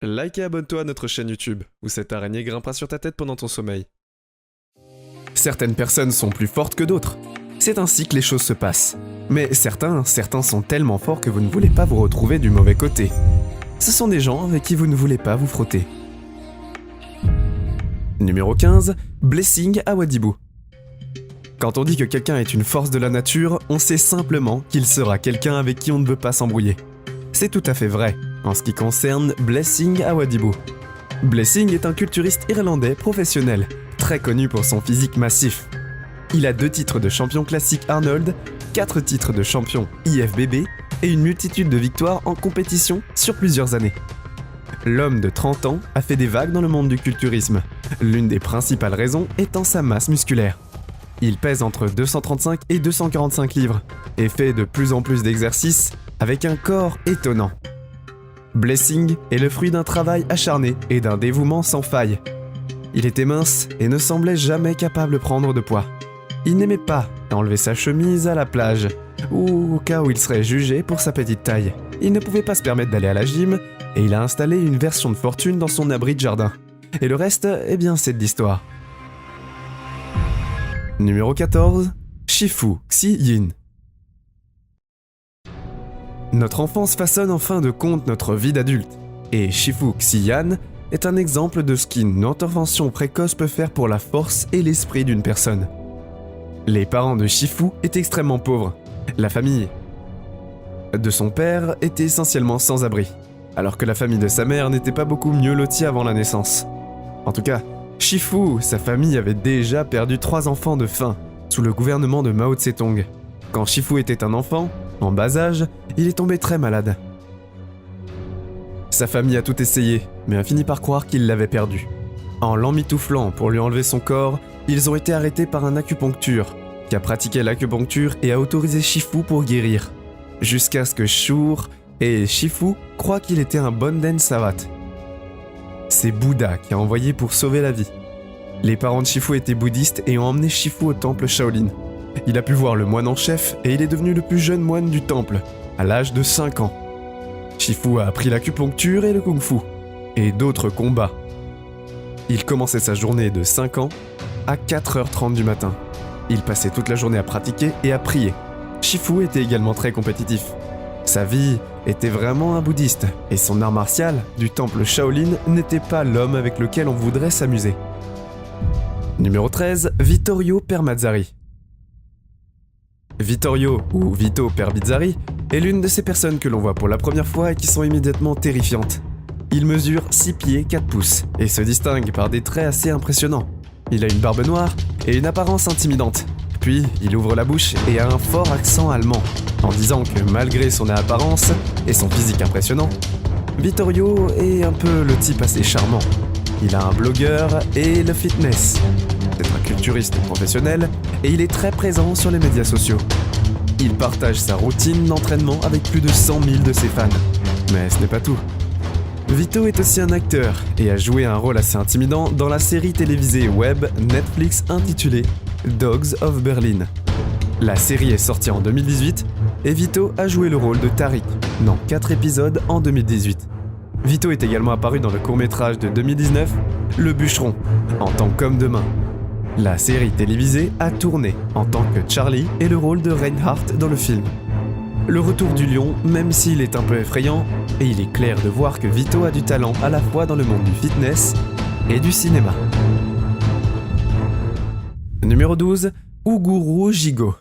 Like et abonne-toi à notre chaîne YouTube, où cette araignée grimpera sur ta tête pendant ton sommeil. Certaines personnes sont plus fortes que d'autres. C'est ainsi que les choses se passent. Mais certains sont tellement forts que vous ne voulez pas vous retrouver du mauvais côté. Ce sont des gens avec qui vous ne voulez pas vous frotter. Numéro 15, Blessing Awadibu. Quand on dit que quelqu'un est une force de la nature, on sait simplement qu'il sera quelqu'un avec qui on ne veut pas s'embrouiller. C'est tout à fait vrai en ce qui concerne Blessing Awadibu. Blessing est un culturiste irlandais professionnel, très connu pour son physique massif. Il a 2 titres de champion classique Arnold, 4 titres de champion IFBB et une multitude de victoires en compétition sur plusieurs années. L'homme de 30 ans a fait des vagues dans le monde du culturisme, l'une des principales raisons étant sa masse musculaire. Il pèse entre 235 et 245 livres et fait de plus en plus d'exercices avec un corps étonnant. Blessing est le fruit d'un travail acharné et d'un dévouement sans faille. Il était mince et ne semblait jamais capable de prendre de poids. Il n'aimait pas enlever sa chemise à la plage, ou au cas où il serait jugé pour sa petite taille. Il ne pouvait pas se permettre d'aller à la gym, et il a installé une version de fortune dans son abri de jardin. Et le reste, eh bien c'est de l'histoire. Numéro 14, Shifu Xi-Yin. Notre enfance façonne en fin de compte notre vie d'adulte, et Shifu Xi-Yan est un exemple de ce qu'une intervention précoce peut faire pour la force et l'esprit d'une personne. Les parents de Shifu étaient extrêmement pauvres. La famille de son père était essentiellement sans abri, alors que la famille de sa mère n'était pas beaucoup mieux lotie avant la naissance. En tout cas, Shifu, sa famille avait déjà perdu 3 enfants de faim sous le gouvernement de Mao Tse-tung. Quand Shifu était un enfant, en bas âge, il est tombé très malade. Sa famille a tout essayé, mais a fini par croire qu'il l'avait perdu. En l'emmitouflant pour lui enlever son corps, ils ont été arrêtés par un acupuncture, qui a pratiqué l'acupuncture et a autorisé Shifu pour guérir. Jusqu'à ce que Shur et Shifu croient qu'il était un Bonden Savat. C'est Bouddha qui a envoyé pour sauver la vie. Les parents de Shifu étaient bouddhistes et ont emmené Shifu au temple Shaolin. Il a pu voir le moine en chef et il est devenu le plus jeune moine du temple, à l'âge de 5 ans. Shifu a appris l'acupuncture et le kung-fu, et d'autres combats. Il commençait sa journée de 5 ans à 4h30 du matin. Il passait toute la journée à pratiquer et à prier. Shifu était également très compétitif. Sa vie était vraiment un bouddhiste, et son art martial, du temple Shaolin, n'était pas l'homme avec lequel on voudrait s'amuser. Numéro 13, Vittorio Permazzari. Vittorio, ou Vito Perbizzari, est l'une de ces personnes que l'on voit pour la première fois et qui sont immédiatement terrifiantes. Il mesure 6 pieds 4 pouces et se distingue par des traits assez impressionnants. Il a une barbe noire et une apparence intimidante. Puis, il ouvre la bouche et a un fort accent allemand, en disant que malgré son apparence et son physique impressionnant, Vittorio est un peu le type assez charmant. Il a un blogueur et le fitness. C'est un culturiste professionnel et il est très présent sur les médias sociaux. Il partage sa routine d'entraînement avec plus de 100 000 de ses fans. Mais ce n'est pas tout. Vito est aussi un acteur et a joué un rôle assez intimidant dans la série télévisée web Netflix intitulée Dogs of Berlin. La série est sortie en 2018 et Vito a joué le rôle de Tariq dans 4 épisodes en 2018. Vito est également apparu dans le court-métrage de 2019, Le Bûcheron, en tant qu'homme de main. La série télévisée a tourné en tant que Charlie et le rôle de Reinhardt dans le film. Le retour du lion, même s'il est un peu effrayant, et il est clair de voir que Vito a du talent à la fois dans le monde du fitness et du cinéma. Numéro 12, Uguru Jigo.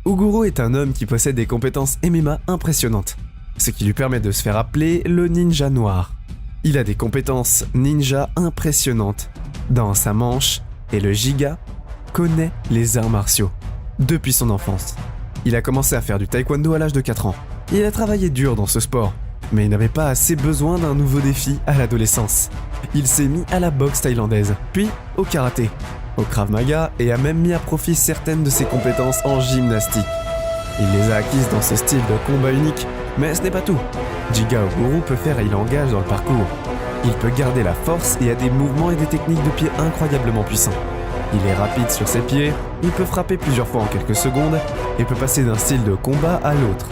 Uguru est un homme qui possède des compétences MMA impressionnantes, ce qui lui permet de se faire appeler le ninja noir. Il a des compétences ninja impressionnantes dans sa manche et le Jiga connaît les arts martiaux depuis son enfance. Il a commencé à faire du taekwondo à l'âge de 4 ans. Il a travaillé dur dans ce sport, mais il n'avait pas assez besoin d'un nouveau défi à l'adolescence. Il s'est mis à la boxe thaïlandaise, puis au karaté, au krav maga et a même mis à profit certaines de ses compétences en gymnastique. Il les a acquises dans ce style de combat unique, mais ce n'est pas tout. Jiga Uguru peut faire et il engage dans le parcours. Il peut garder la force et a des mouvements et des techniques de pied incroyablement puissants. Il est rapide sur ses pieds, il peut frapper plusieurs fois en quelques secondes et peut passer d'un style de combat à l'autre.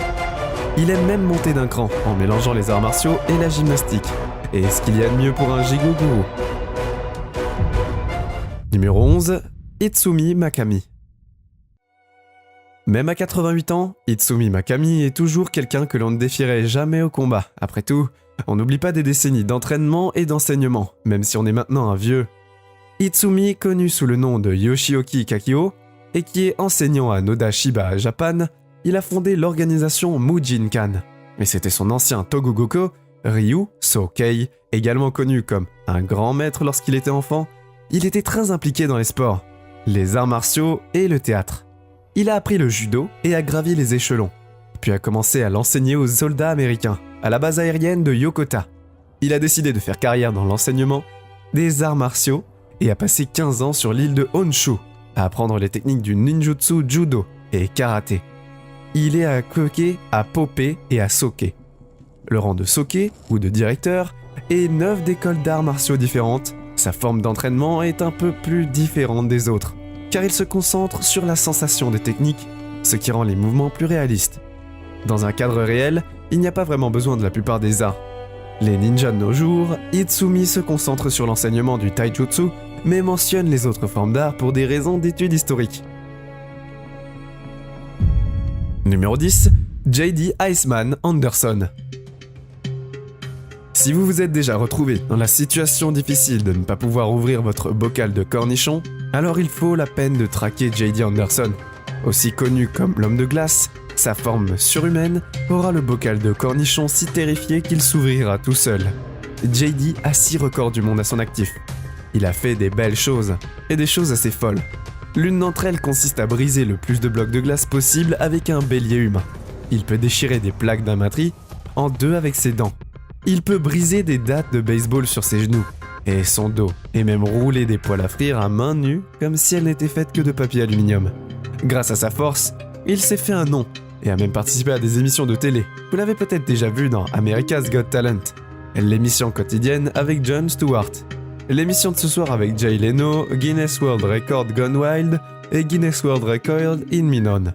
Il aime même monter d'un cran en mélangeant les arts martiaux et la gymnastique. Et ce qu'il y a de mieux pour un gigogourou. Numéro 11. Itsumi Makami. Même à 88 ans, Itsumi Makami est toujours quelqu'un que l'on ne défierait jamais au combat. Après tout, on n'oublie pas des décennies d'entraînement et d'enseignement, même si on est maintenant un vieux. Itsumi, connu sous le nom de Yoshioki Kakio, et qui est enseignant à Noda Shiba à Japan, il a fondé l'organisation Mujinkan. Mais c'était son ancien Togugoko, Ryu Sokei, également connu comme un grand maître lorsqu'il était enfant. Il était très impliqué dans les sports, les arts martiaux et le théâtre. Il a appris le judo et a gravi les échelons, puis a commencé à l'enseigner aux soldats américains, à la base aérienne de Yokota. Il a décidé de faire carrière dans l'enseignement des arts martiaux et a passé 15 ans sur l'île de Honshu, à apprendre les techniques du ninjutsu judo et karaté. Il est à Koke, à Poppé et à Soke. Le rang de Soke, ou de directeur, est 9 d'écoles d'arts martiaux différentes. Sa forme d'entraînement est un peu plus différente des autres, car il se concentre sur la sensation des techniques, ce qui rend les mouvements plus réalistes. Dans un cadre réel, il n'y a pas vraiment besoin de la plupart des arts. Les ninjas de nos jours, Itsumi se concentre sur l'enseignement du taijutsu, mais mentionne les autres formes d'art pour des raisons d'études historiques. Numéro 10. J.D. Iceman Anderson. Si vous vous êtes déjà retrouvé dans la situation difficile de ne pas pouvoir ouvrir votre bocal de cornichons, alors il faut la peine de traquer J.D. Anderson. Aussi connu comme l'homme de glace, sa forme surhumaine aura le bocal de cornichons si terrifié qu'il s'ouvrira tout seul. J.D. a 6 records du monde à son actif. Il a fait des belles choses, et des choses assez folles. L'une d'entre elles consiste à briser le plus de blocs de glace possible avec un bélier humain. Il peut déchirer des plaques d'un matri en 2 avec ses dents. Il peut briser des dattes de baseball sur ses genoux et son dos, et même rouler des poêles à frire à main nue comme si elles n'étaient faites que de papier aluminium. Grâce à sa force, il s'est fait un nom et a même participé à des émissions de télé. Vous l'avez peut-être déjà vu dans America's Got Talent, l'émission quotidienne avec Jon Stewart, l'émission de ce soir avec Jay Leno, Guinness World Record Gone Wild et Guinness World Record in Minon.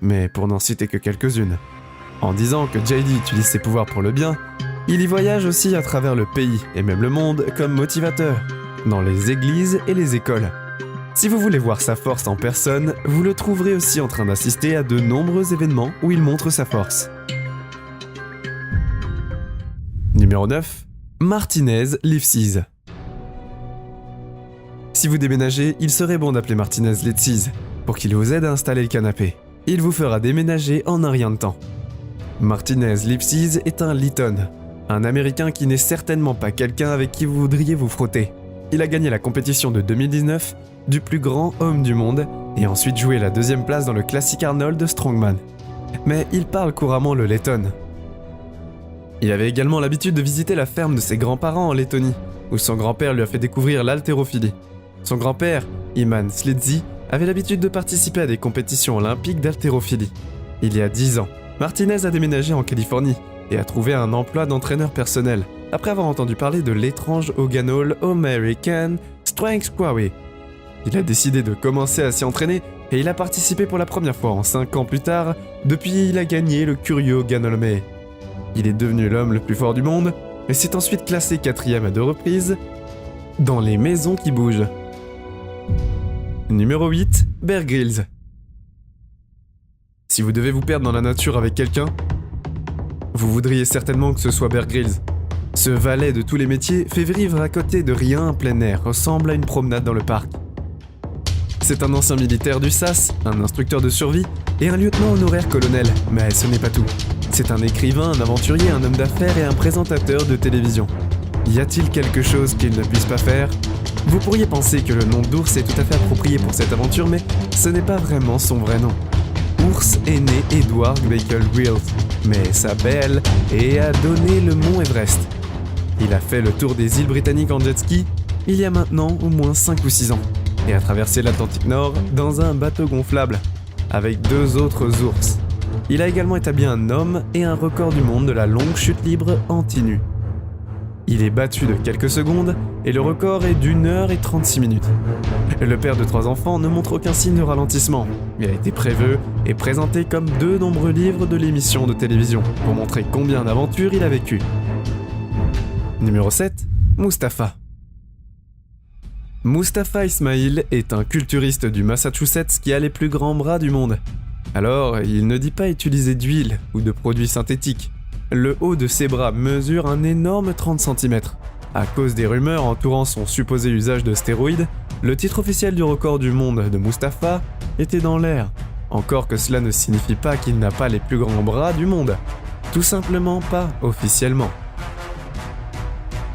Mais pour n'en citer que quelques-unes. En disant que JD utilise ses pouvoirs pour le bien, il y voyage aussi à travers le pays et même le monde comme motivateur, dans les églises et les écoles. Si vous voulez voir sa force en personne, vous le trouverez aussi en train d'assister à de nombreux événements où il montre sa force. Numéro 9. Martinez Lipsies. Si vous déménagez, il serait bon d'appeler Martinez Lipsies pour qu'il vous aide à installer le canapé. Il vous fera déménager en un rien de temps. Martinez Lipsies est un Lytton, un Américain qui n'est certainement pas quelqu'un avec qui vous voudriez vous frotter. Il a gagné la compétition de 2019 du plus grand homme du monde et ensuite joué la 2e place dans le Classic Arnold de Strongman. Mais il parle couramment le letton. Il avait également l'habitude de visiter la ferme de ses grands-parents en Lettonie, où son grand-père lui a fait découvrir l'haltérophilie. Son grand-père, Iman Slidzi, avait l'habitude de participer à des compétitions olympiques d'haltérophilie. Il y a 10 ans, Martinez a déménagé en Californie et a trouvé un emploi d'entraîneur personnel, après avoir entendu parler de l'étrange Hogan Hall American Strength Quarry. Il a décidé de commencer à s'y entraîner et il a participé pour la première fois en 5 ans plus tard, depuis il a gagné le curieux Hogan Hall May. Il est devenu l'homme le plus fort du monde et s'est ensuite classé 4e à 2 reprises dans les maisons qui bougent. Numéro 8. Bear Grylls. Si vous devez vous perdre dans la nature avec quelqu'un, vous voudriez certainement que ce soit Bear Grylls. Ce valet de tous les métiers fait vivre à côté de rien en plein air ressemble à une promenade dans le parc. C'est un ancien militaire du SAS, un instructeur de survie et un lieutenant honoraire colonel, mais ce n'est pas tout. C'est un écrivain, un aventurier, un homme d'affaires et un présentateur de télévision. Y a-t-il quelque chose qu'il ne puisse pas faire ? Vous pourriez penser que le nom d'Ours est tout à fait approprié pour cette aventure, mais ce n'est pas vraiment son vrai nom. Ours est né Edward Michael Grills, mais sa belle et a donné le mont Everest. Il a fait le tour des îles britanniques en jet ski il y a maintenant au moins 5 ou 6 ans, et a traversé l'Atlantique Nord dans un bateau gonflable, avec 2 autres ours. Il a également établi un homme et un record du monde de la longue chute libre anti-nu. Il est battu de quelques secondes et le record est d'1h36. Le père de 3 enfants ne montre aucun signe de ralentissement. Il a été prévu et présenté comme 2 nombreux livres de l'émission de télévision pour montrer combien d'aventures il a vécu. Numéro 7. Mustapha. Mustapha Ismail est un culturiste du Massachusetts qui a les plus grands bras du monde. Alors, il ne dit pas utiliser d'huile ou de produits synthétiques. Le haut de ses bras mesure un énorme 30 cm. À cause des rumeurs entourant son supposé usage de stéroïdes, le titre officiel du record du monde de Mustapha était dans l'air. Encore que cela ne signifie pas qu'il n'a pas les plus grands bras du monde. Tout simplement pas officiellement.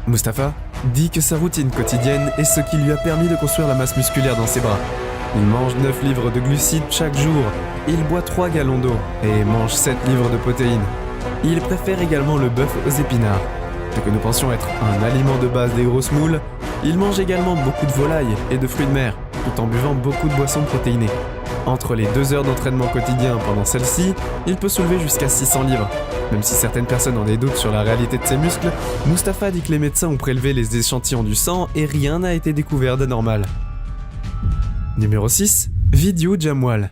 Mustapha dit que sa routine quotidienne est ce qui lui a permis de construire la masse musculaire dans ses bras. Il mange 9 livres de glucides chaque jour, il boit 3 gallons d'eau et mange 7 livres de protéines. Il préfère également le bœuf aux épinards. Ce que nous pensions être un aliment de base des grosses moules, il mange également beaucoup de volailles et de fruits de mer, tout en buvant beaucoup de boissons protéinées. Entre les 2 heures d'entraînement quotidien pendant celle-ci, il peut soulever jusqu'à 600 livres. Même si certaines personnes ont des doutes sur la réalité de ses muscles, Mustapha dit que les médecins ont prélevé les échantillons du sang et rien n'a été découvert d'anormal. Numéro 6. Vidyu Jamwal.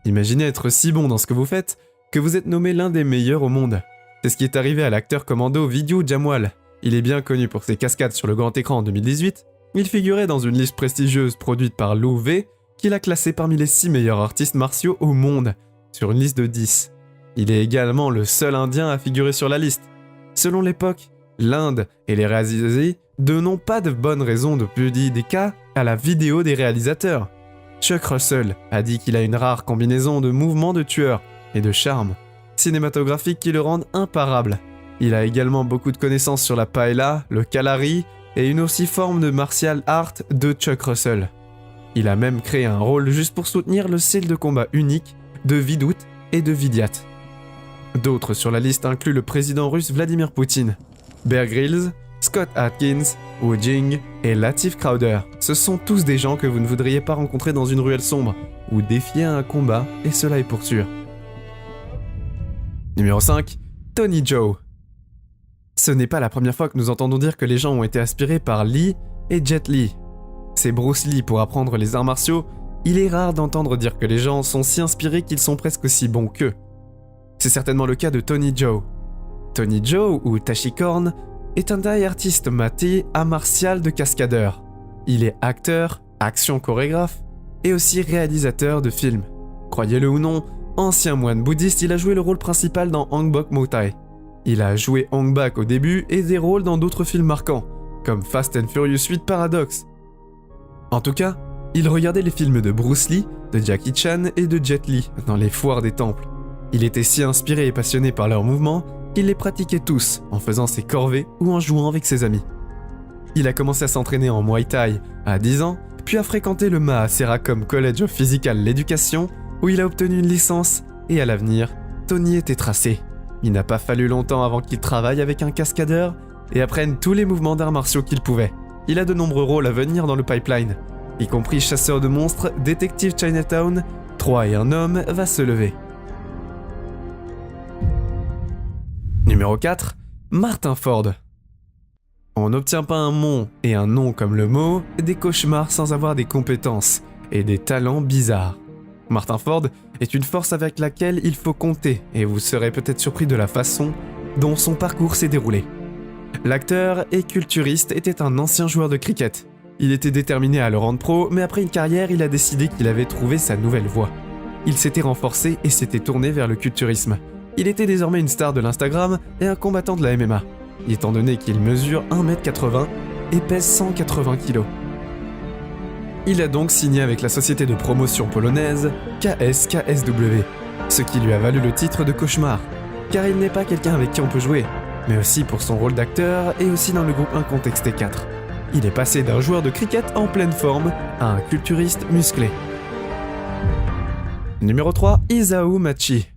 Imaginez être si bon dans ce que vous faites que vous êtes nommé l'un des meilleurs au monde. C'est ce qui est arrivé à l'acteur commando Vidyu Jamwal. Il est bien connu pour ses cascades sur le grand écran en 2018. Il figurait dans une liste prestigieuse produite par Lou V qui l'a classé parmi les 6 meilleurs artistes martiaux au monde, sur une liste de 10. Il est également le seul Indien à figurer sur la liste. Selon l'époque, l'Inde et les réalisateurs n'ont pas de bonnes raisons de publier des cas à la vidéo des réalisateurs. Chuck Russell a dit qu'il a une rare combinaison de mouvements de tueur et de charme cinématographique qui le rendent imparable. Il a également beaucoup de connaissances sur la paella, le kalari et une aussi forme de martial art de Chuck Russell. Il a même créé un rôle juste pour soutenir le style de combat unique de Vidout et de Vidyat. D'autres sur la liste incluent le président russe Vladimir Poutine, Bear Grylls, Scott Atkins, Wu Jing et Latif Crowder. Ce sont tous des gens que vous ne voudriez pas rencontrer dans une ruelle sombre ou défier à un combat, et cela est pour sûr. Numéro 5. Tony Jaa. Ce n'est pas la première fois que nous entendons dire que les gens ont été inspirés par Lee et Jet Li. C'est Bruce Lee pour apprendre les arts martiaux. Il est rare d'entendre dire que les gens sont si inspirés qu'ils sont presque aussi bons qu'eux. C'est certainement le cas de Tony Jaa. Tony Jaa, ou Tashikorn, est un die artiste maté art martial de cascadeur. Il est acteur, action-chorégraphe et aussi réalisateur de films. Croyez-le ou non, ancien moine bouddhiste, il a joué le rôle principal dans Hanbok Muay. Il a joué Hong Bak au début et des rôles dans d'autres films marquants, comme Fast and Furious 8 Paradox. En tout cas, il regardait les films de Bruce Lee, de Jackie Chan et de Jet Li dans les foires des temples. Il était si inspiré et passionné par leurs mouvements qu'il les pratiquait tous en faisant ses corvées ou en jouant avec ses amis. Il a commencé à s'entraîner en Muay Thai à 10 ans, puis a fréquenté le Maha Seracom College of Physical Education où il a obtenu une licence et à l'avenir, Tony était tracé. Il n'a pas fallu longtemps avant qu'il travaille avec un cascadeur et apprenne tous les mouvements d'arts martiaux qu'il pouvait. Il a de nombreux rôles à venir dans le pipeline, y compris chasseur de monstres, détective Chinatown, 3 et un homme va se lever. Numéro 4. Martin Ford. On n'obtient pas un mot et un nom comme le mot, des cauchemars sans avoir des compétences et des talents bizarres. Martin Ford est une force avec laquelle il faut compter et vous serez peut-être surpris de la façon dont son parcours s'est déroulé. L'acteur et culturiste était un ancien joueur de cricket. Il était déterminé à le rendre pro, mais après une carrière, il a décidé qu'il avait trouvé sa nouvelle voie. Il s'était renforcé et s'était tourné vers le culturisme. Il était désormais une star de l'Instagram et un combattant de la MMA, étant donné qu'il mesure 1m80 et pèse 180 kg. Il a donc signé avec la société de promotion polonaise KSKSW, ce qui lui a valu le titre de cauchemar, car il n'est pas quelqu'un avec qui on peut jouer, mais aussi pour son rôle d'acteur et aussi dans le groupe Incontexté 4. Il est passé d'un joueur de cricket en pleine forme à un culturiste musclé. Numéro 3, Isao Machi.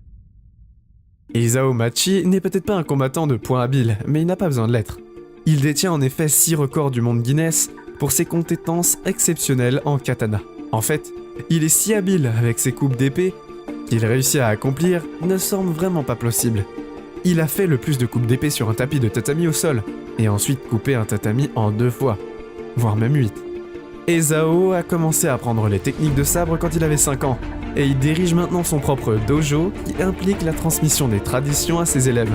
Isao Machi n'est peut-être pas un combattant de poing habile, mais il n'a pas besoin de l'être. Il détient en effet 6 records du monde Guinness pour ses compétences exceptionnelles en katana. En fait, il est si habile avec ses coupes d'épée qu'il réussit à accomplir ne semble vraiment pas plausible. Il a fait le plus de coupes d'épée sur un tapis de tatami au sol, et a ensuite coupé un tatami en 2 fois, voire même 8. Et Zhao a commencé à apprendre les techniques de sabre quand il avait 5 ans, et il dirige maintenant son propre dojo qui implique la transmission des traditions à ses élèves.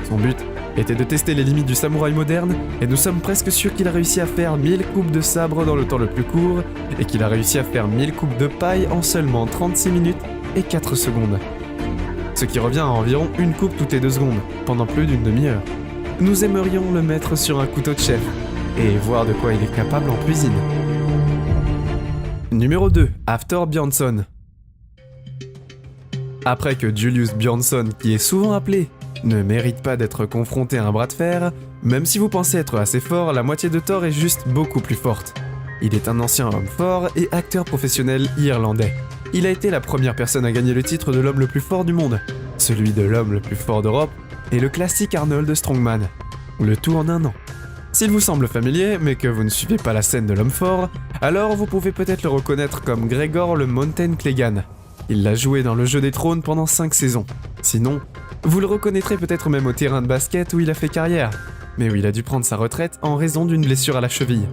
Son but était de tester les limites du samouraï moderne, et nous sommes presque sûrs qu'il a réussi à faire 1000 coupes de sabre dans le temps le plus court, et qu'il a réussi à faire 1000 coupes de paille en seulement 36 minutes et 4 secondes. Ce qui revient à environ une coupe toutes les 2 secondes, pendant plus d'une demi-heure. Nous aimerions le mettre sur un couteau de chef, et voir de quoi il est capable en cuisine. Numéro 2, Hafthor Björnsson. Après que Julius Björnsson, qui est souvent appelé, ne mérite pas d'être confronté à un bras de fer, même si vous pensez être assez fort, la moitié de Thor est juste beaucoup plus forte. Il est un ancien homme fort et acteur professionnel irlandais. Il a été la première personne à gagner le titre de l'homme le plus fort du monde, celui de l'homme le plus fort d'Europe, et le classique Arnold Strongman. Le tout en 1 an. S'il vous semble familier, mais que vous ne suivez pas la scène de l'homme fort, alors vous pouvez peut-être le reconnaître comme Gregor le Mountain Clegane. Il l'a joué dans le jeu des trônes pendant 5 saisons. Sinon, vous le reconnaîtrez peut-être même au terrain de basket où il a fait carrière, mais où il a dû prendre sa retraite en raison d'une blessure à la cheville.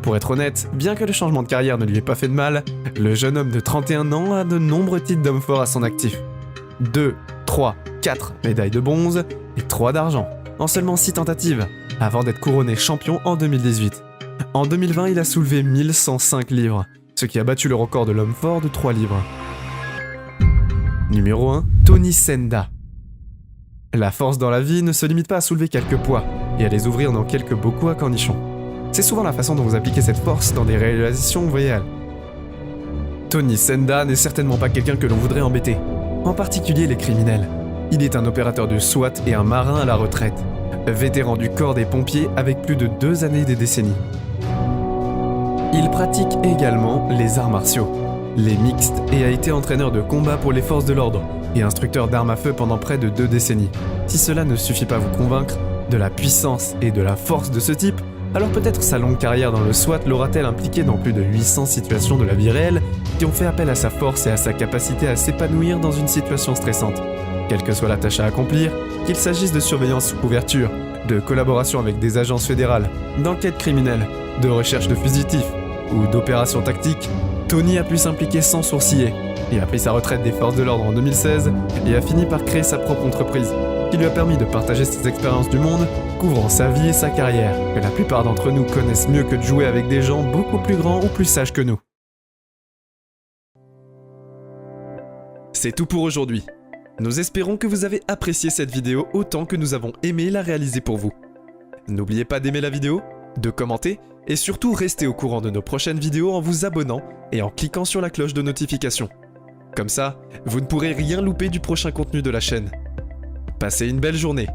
Pour être honnête, bien que le changement de carrière ne lui ait pas fait de mal, le jeune homme de 31 ans a de nombreux titres d'homme fort à son actif. 2, 3, 4 médailles de bronze et 3 d'argent, en seulement 6 tentatives, avant d'être couronné champion en 2018. En 2020, il a soulevé 1105 livres, ce qui a battu le record de l'homme fort de 3 livres. Numéro 1, Tony Senda. La force dans la vie ne se limite pas à soulever quelques poids et à les ouvrir dans quelques bocaux à cornichons. C'est souvent la façon dont vous appliquez cette force dans des réalisations réelles. Tony Senda n'est certainement pas quelqu'un que l'on voudrait embêter, en particulier les criminels. Il est un opérateur de SWAT et un marin à la retraite, vétéran du corps des pompiers avec plus de 2 années et des décennies. Il pratique également les arts martiaux, les mixtes, et a été entraîneur de combat pour les forces de l'ordre et instructeur d'armes à feu pendant près de 2 décennies. Si cela ne suffit pas à vous convaincre de la puissance et de la force de ce type, alors peut-être sa longue carrière dans le SWAT l'aura-t-elle impliqué dans plus de 800 situations de la vie réelle qui ont fait appel à sa force et à sa capacité à s'épanouir dans une situation stressante. Quelle que soit la tâche à accomplir, qu'il s'agisse de surveillance sous couverture, de collaboration avec des agences fédérales, d'enquête criminelle, de recherche de fugitifs ou d'opérations tactiques, Tony a pu s'impliquer sans sourciller. Il a pris sa retraite des forces de l'ordre en 2016 et a fini par créer sa propre entreprise, qui lui a permis de partager ses expériences du monde, couvrant sa vie et sa carrière, que la plupart d'entre nous connaissent mieux que de jouer avec des gens beaucoup plus grands ou plus sages que nous. C'est tout pour aujourd'hui. Nous espérons que vous avez apprécié cette vidéo autant que nous avons aimé la réaliser pour vous. N'oubliez pas d'aimer la vidéo, de commenter et surtout restez au courant de nos prochaines vidéos en vous abonnant et en cliquant sur la cloche de notification. Comme ça, vous ne pourrez rien louper du prochain contenu de la chaîne. Passez une belle journée.